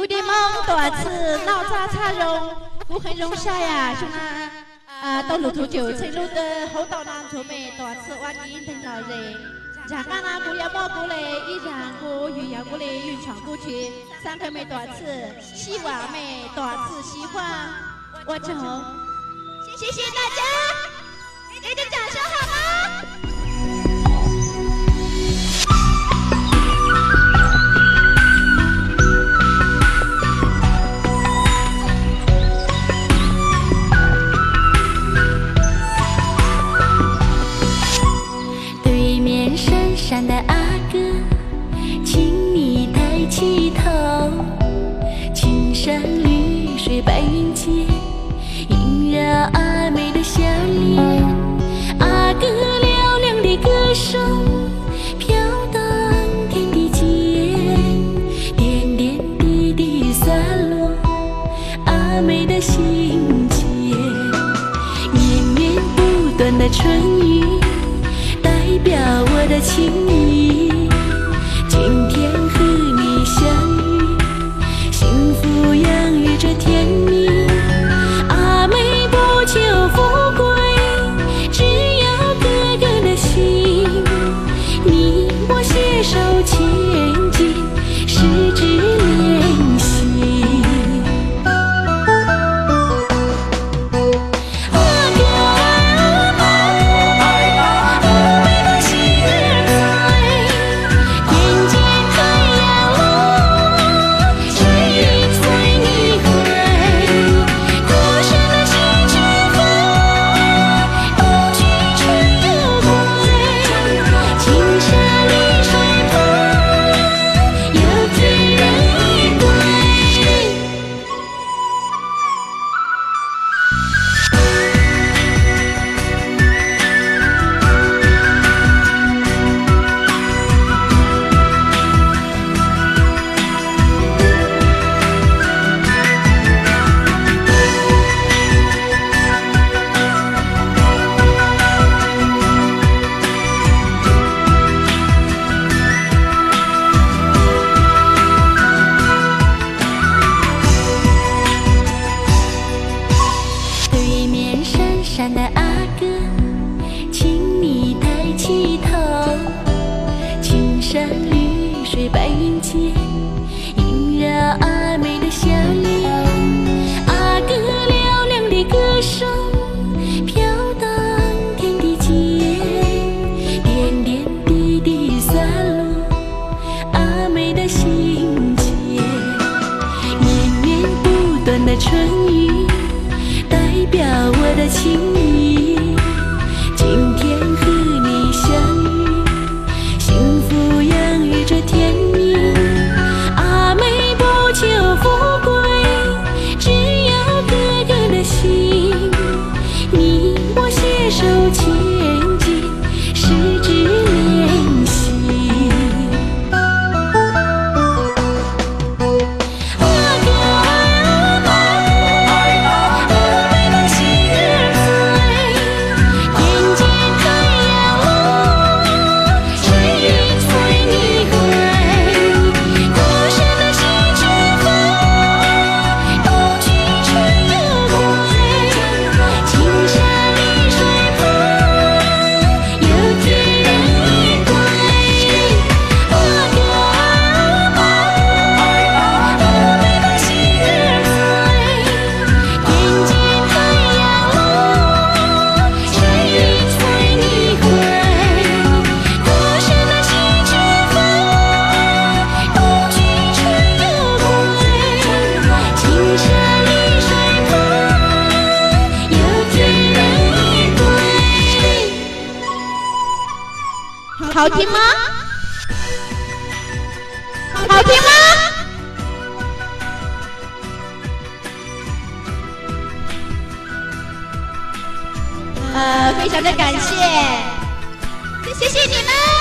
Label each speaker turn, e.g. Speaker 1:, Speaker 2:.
Speaker 1: 古的梦多次闹炸茶容，古很容下呀，就那道路途九层路的后道南出门多次挖金等老人。然刚那古要莫古嘞，依然古雨要古嘞，云闯过去，三块没多次，希望没多次喜欢，我走。谢谢大家，给点掌声好吗？
Speaker 2: 对面山上的阿哥，请你抬起头，青山绿水白云间，萦绕阿妹的笑脸。阿哥嘹亮的歌声飘荡天地间，点点滴滴洒落阿妹的心间。绵绵不断的春雨代表我的情意，今天和你相遇，幸福洋溢着甜蜜。阿妹不求富贵，只要哥哥的心，你我携手前进，十指连心。山的阿哥，请你抬起头，青山绿水白云间，萦绕阿妹的笑脸。阿哥嘹亮的歌声飘荡天地间，点点滴滴洒落阿妹的心间。绵绵不断的春雨代表我的情意，今天和你相遇，幸福洋溢着甜蜜。阿妹不求富贵，只要哥哥的心，你我携手前进，十指连心。
Speaker 1: 好听吗？好听吗？非常的感谢，谢谢你们。